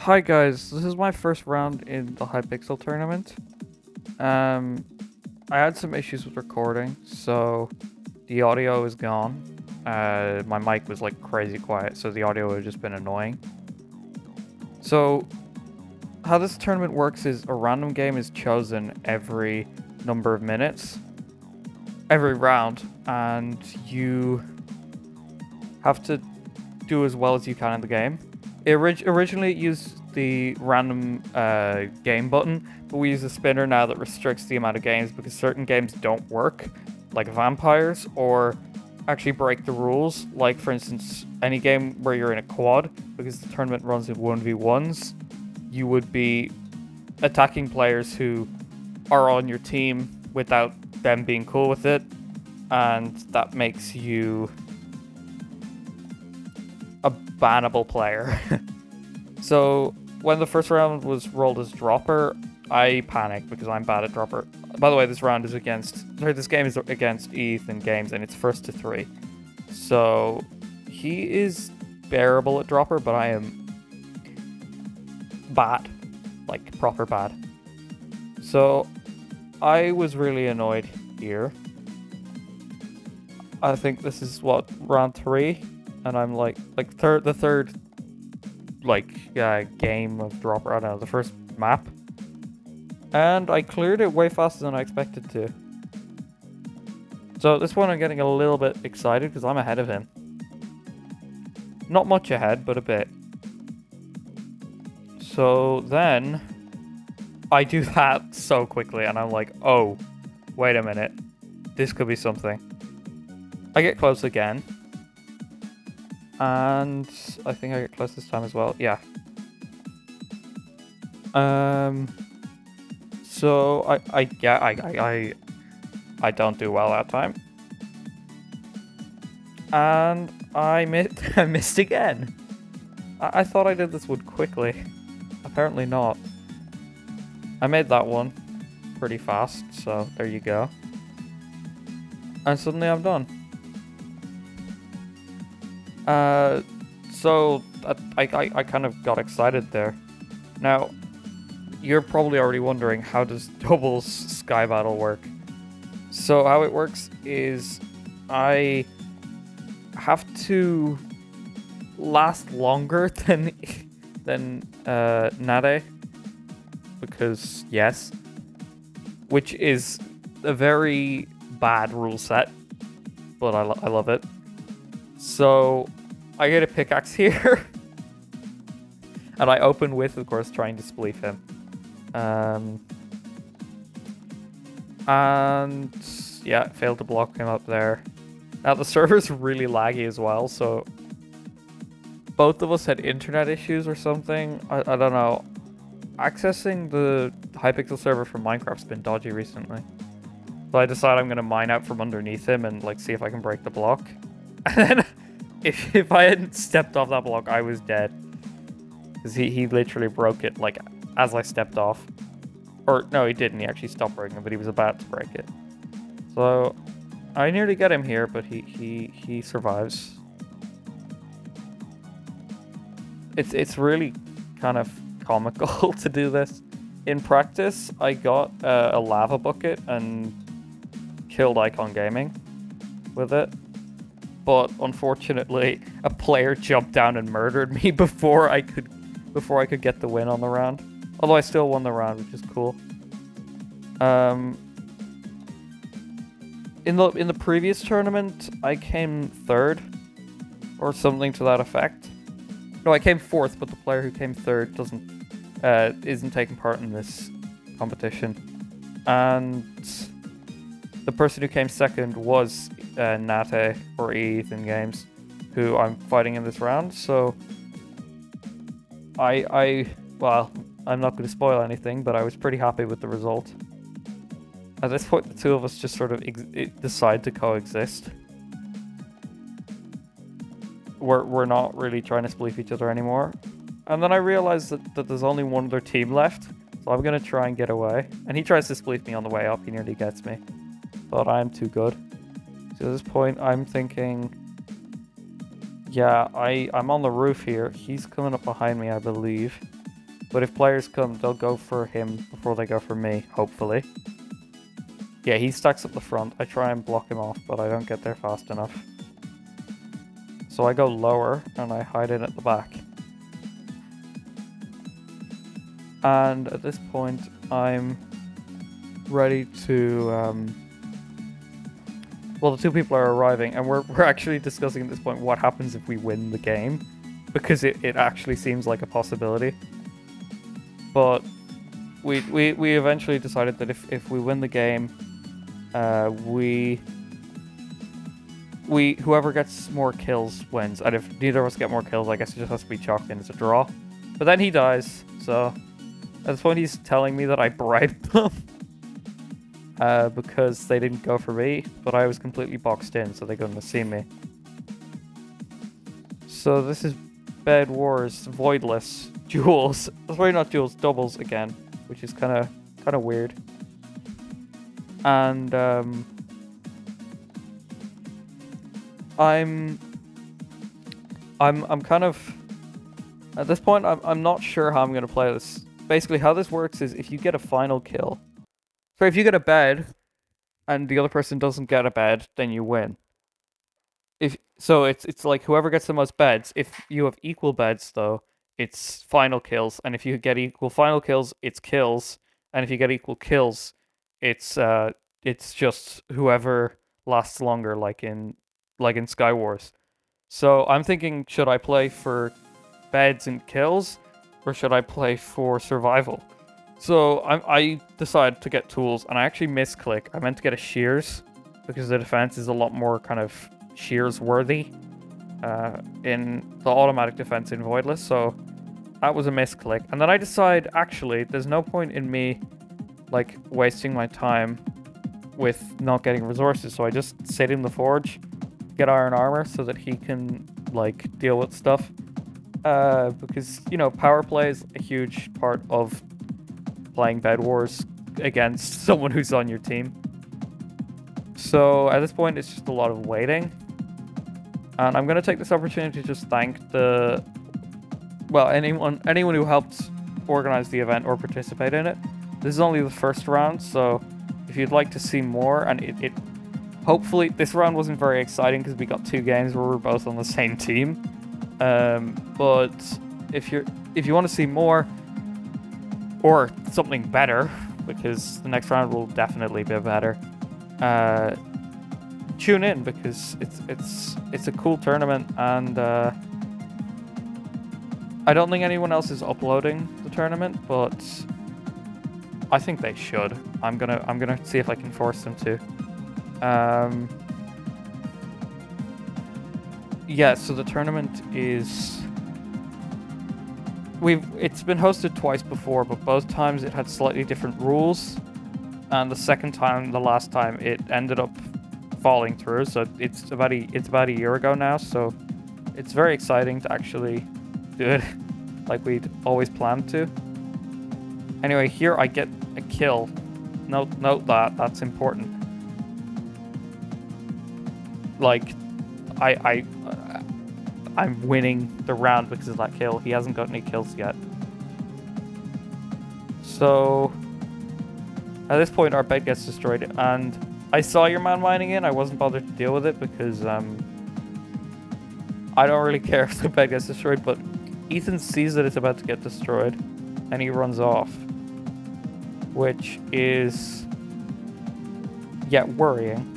Hi guys, this is my first round in the Hypixel tournament. Um, I had some issues with recording, so the audio is gone. My mic was like crazy quiet, so the audio would have just been annoying. So, how this tournament works is a random game is chosen every number of minutes, every round, and you have to do as well as you can in the game. Originally, it used the random game button, but we use a spinner now that restricts the amount of games because certain games don't work, like vampires, or actually break the rules. Like, for instance, any game where you're in a quad, because the tournament runs in 1v1s, you would be attacking players who are on your team without them being cool with it, and that makes you a bannable player. So when the first round was rolled as dropper, I panicked because I'm bad at dropper. By the way, this game is against Ethan Games, and it's first to 3. So he is bearable at dropper, but I am bad, like proper bad. So I was really annoyed here. I think this is what, round 3, and I'm like the third game of dropper. I don't know, the first map, and I cleared it way faster than I expected to. So this one I'm getting a little bit excited because I'm ahead of him. Not much ahead, but a bit. So then I do that so quickly, and I'm like, oh, wait a minute, this could be something. I get close again. And I think I get close this time as well. Yeah. So I don't do well that time. And I missed again. I thought I did this one quickly. Apparently not. I made that one pretty fast, so there you go. And suddenly I'm done. So I kind of got excited there. Now, you're probably already wondering, how does doubles sky battle work? So how it works is I have to last longer than nahte, because yes, which is a very bad rule set, but I love it. So I get a pickaxe here, and I open with, of course, trying to spleef him. And yeah, failed to block him up there. Now the server's really laggy as well, so both of us had internet issues or something. I don't know. Accessing the Hypixel server from Minecraft's been dodgy recently. So I decide I'm going to mine out from underneath him and see if I can break the block. And then if I hadn't stepped off that block, I was dead. Because he literally broke it as I stepped off. Or no, he didn't. He actually stopped breaking it, but he was about to break it. So I nearly get him here, but he survives. It's really kind of comical to do this. In practice, I got a lava bucket and killed Icon Gaming with it. But unfortunately, a player jumped down and murdered me before I could get the win on the round. Although I still won the round, which is cool. In the previous tournament, I came 3rd, or something to that effect. No, I came 4th, but the player who came 3rd isn't taking part in this competition. And the person who came 2nd was nahte, or Ethan Games, who I'm fighting in this round. So well, I'm not going to spoil anything, but I was pretty happy with the result. At this point, the two of us just sort of decide to coexist. We're not really trying to spleef each other anymore. And then I realized that there's only one other team left, so I'm going to try and get away. And he tries to spleef me on the way up, he nearly gets me. But I'm too good. So at this point, I'm thinking, yeah, I'm on the roof here. He's coming up behind me, I believe. But if players come, they'll go for him before they go for me, hopefully. Yeah, he stacks up the front. I try and block him off, but I don't get there fast enough. So I go lower, and I hide in at the back. And at this point, I'm ready to... Well, the two people are arriving, and we're actually discussing at this point what happens if we win the game. Because it actually seems like a possibility. But we eventually decided that if we win the game, whoever gets more kills wins. And if neither of us get more kills, I guess it just has to be chalked in as a draw. But then he dies, so at this point he's telling me that I bribed them. Because they didn't go for me, but I was completely boxed in, so they couldn't have seen me. So this is Bed Wars, Voidless, Duels. Sorry, not Duels, Doubles again, which is kind of weird. And I'm kind of at this point. I'm not sure how I'm gonna play this. Basically, how this works is if you get a final kill. So if you get a bed, and the other person doesn't get a bed, then you win. It's like whoever gets the most beds. If you have equal beds, though, it's final kills, and if you get equal final kills, it's kills, and if you get equal kills, it's just whoever lasts longer, like in Sky Wars. So I'm thinking, should I play for beds and kills, or should I play for survival? So I decided to get tools, and I actually misclick. I meant to get a shears, because the defense is a lot more kind of shears worthy in the automatic defense in Voidless, so that was a misclick. And then I decide, actually, there's no point in me like wasting my time with not getting resources, so I just sit in the forge, get iron armor so that he can like deal with stuff. Because, you know, power play is a huge part of playing Bed Wars against someone who's on your team. So at this point, it's just a lot of waiting. And I'm going to take this opportunity to just thank anyone who helped organize the event or participate in it. This is only the first round, so if you'd like to see more, and hopefully this round wasn't very exciting because we got 2 games where we're both on the same team. But if you want to see more or something better, because the next round will definitely be better, tune in, because it's a cool tournament, and I don't think anyone else is uploading the tournament, but I think they should. I'm gonna see if I can force them to. Yeah, so the tournament is... It's been hosted twice before, but both times it had slightly different rules. And the last time, it ended up falling through. So it's about a year ago now, so it's very exciting to actually do it like we'd always planned to. Anyway, here I get a kill. Note that's important. Like, I'm winning the round because of that kill. He hasn't got any kills yet. So at this point, our bed gets destroyed, and I saw your man mining in. I wasn't bothered to deal with it because I don't really care if the bed gets destroyed, but Ethan sees that it's about to get destroyed, and he runs off, which is, yeah, worrying.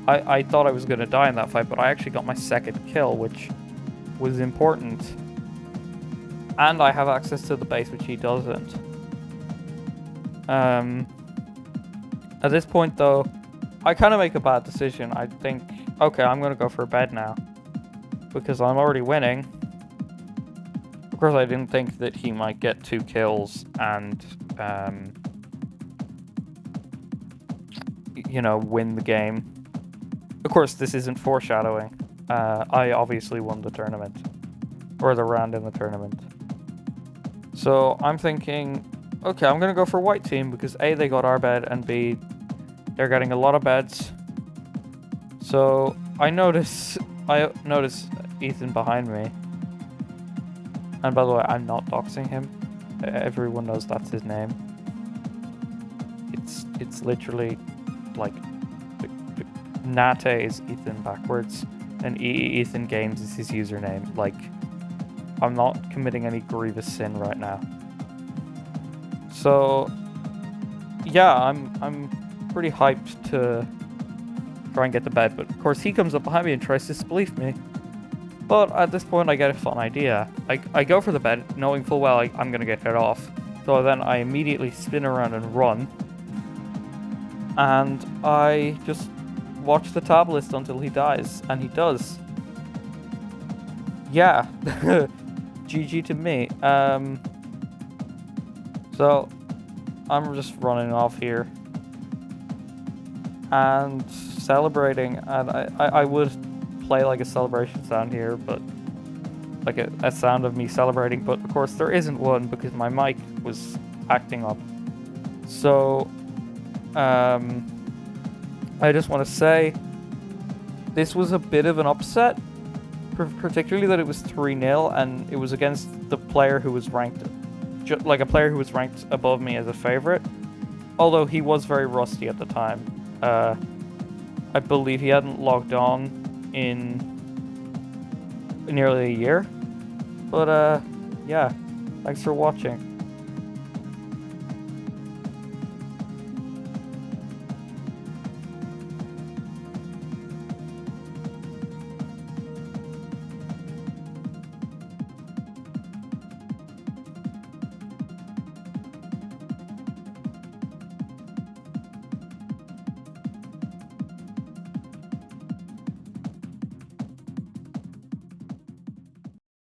I thought I was going to die in that fight, but I actually got my second kill, which was important. And I have access to the base, which he doesn't. At this point, though, I kind of make a bad decision. I think, okay, I'm going to go for a bed now, because I'm already winning. Of course, I didn't think that he might get 2 kills and, you know, win the game. Of course, this isn't foreshadowing. I obviously won the tournament. Or the round in the tournament. So I'm thinking, okay, I'm going to go for white team because A, they got our bed, and B, they're getting a lot of beds. So I notice Ethan behind me. And by the way, I'm not doxing him. Everyone knows that's his name. It's literally like nahte is Ethan backwards, and Ethan Games is his username. Like, I'm not committing any grievous sin right now. So yeah, I'm pretty hyped to try and get to bed, but of course he comes up behind me and tries to disbelief me. But at this point I get a fun idea. I go for the bed knowing full well I'm gonna get hit off. So then I immediately spin around and run. And I just watch the tab list until he dies, and he does. Yeah. GG to me. So I'm just running off here and celebrating, and I would play like a celebration sound here, but like a sound of me celebrating, but of course there isn't one because my mic was acting up. So I just want to say this was a bit of an upset, particularly that it was 3-0 and it was against the player who was ranked, like a player who was ranked above me as a favorite, although he was very rusty at the time. I believe he hadn't logged on in nearly a year, but yeah, thanks for watching.